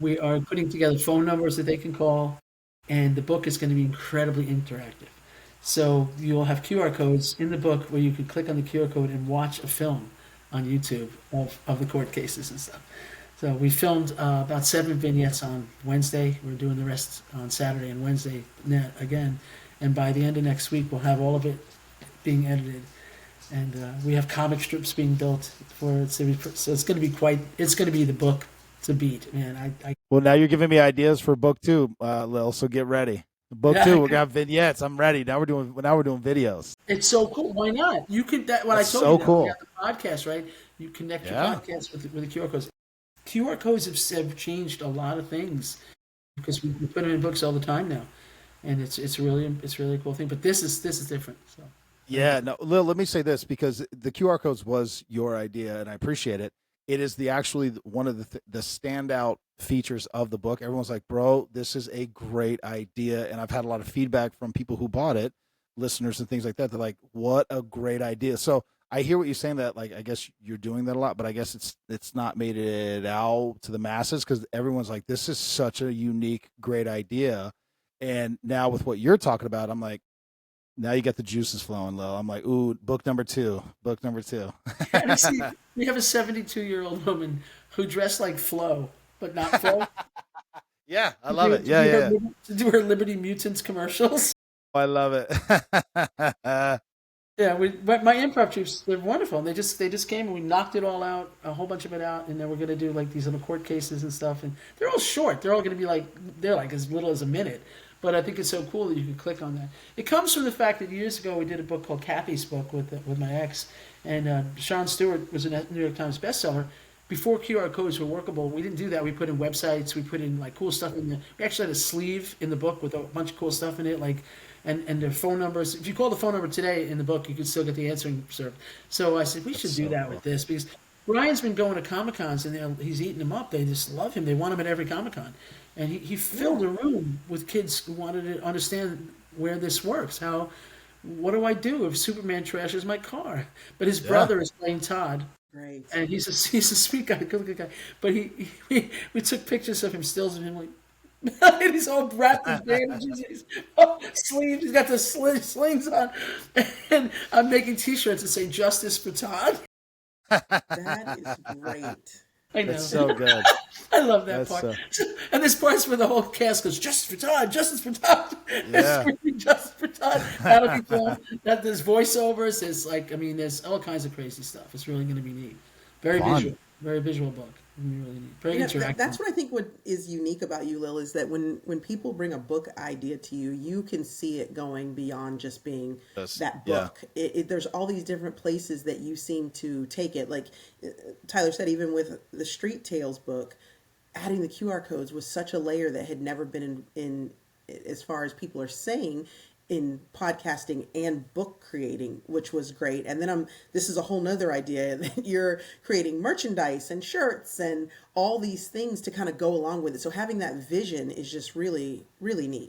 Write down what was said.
We are putting together phone numbers that they can call, and the book is going to be incredibly interactive. So you'll have QR codes in the book where you can click on the QR code and watch a film on YouTube of the court cases and stuff. So we filmed about 7 vignettes on Wednesday. We're doing the rest on Saturday and Wednesday again. And by the end of next week, we'll have all of it being edited. And we have comic strips being built for it. So it's going to be it's going to be the book to beat, man. Well, now you're giving me ideas for book two, Lil. So get ready. Book Yeah, two, we're gonna have vignettes. I'm ready. Now we're doing videos. it's so cool. Why not? You could what I That's told so you that we cool. got the podcast, right? You connect your Yeah. podcast with the QR codes. QR codes have changed a lot of things because we put them in books all the time now, and it's really a cool thing. But this is different. So Yeah, no, Lil, let me say this because the QR codes was your idea, and I appreciate it. It is actually one of the standout features of the book. Everyone's like, "Bro, this is a great idea," and I've had a lot of feedback from people who bought it, listeners and things like that. They're like, "What a great idea!" So I hear what you're saying. That like, I guess you're doing that a lot, but I guess it's not made it out to the masses because everyone's like, "This is such a unique, great idea." And now with what you're talking about, I'm like, now you get the juices flowing, Lil. I'm like, ooh, book number two. Book number two. and see, we have a 72-year-old woman who dressed like Flo, but not Flo, Yeah, I to love do it. Yeah, yeah, yeah. to do her Liberty Mutants commercials. I love it. Yeah, but my improv troops, they're wonderful. And they just came and we knocked it all out, a whole bunch of it out, and then we're gonna do like these little court cases and stuff. And they're all short. They're all gonna be they're like as little as a minute. But I think it's so cool that you can click on that. It comes from the fact that years ago we did a book called Kathy's Book with my ex, and Sean Stewart was a New York Times bestseller. Before QR codes were workable, we didn't do that. We put in websites, we put in like cool stuff in there. We actually had a sleeve in the book with a bunch of cool stuff in it, like and their phone numbers. If you call the phone number today in the book, you can still get the answering service. So I said we That's should do so that cool. with this because Brian's been going to Comic Cons and he's eating them up. They just love him. They want him at every Comic Con, and he filled a room with kids who wanted to understand where this works. What do I do if Superman trashes my car? But his Yeah. brother is playing Todd, Great. and he's a sweet guy, good guy. But we took pictures of him, stills of him like. And he's all wrapped in bandages, he's sleeves, he's got the slings on, and I'm making T-shirts that say "Justice for Todd." That is great. I That's know, so good. I love that That's part. so And this part's where the whole cast goes, "Justice for Todd, Justice for Todd." It's yeah. screaming "Justice for Todd." That'll be fun. That there's voiceovers. There's all kinds of crazy stuff. It's really going to be neat. Fun. Very visual book. It'll be really neat. Very That's interactive. what I think what is unique about you, Lil, is that when people bring a book idea to you, you can see it going beyond just being Yes. that Yeah. book. There's all these different places that you seem to take it. Like Tyler said, even with the Street Tales book, adding the QR codes was such a layer that had never been in as far as people are saying in podcasting and book creating, which was great. And then this is a whole nother idea that you're creating merchandise and shirts and all these things to kind of go along with it. So having that vision is just really, really neat.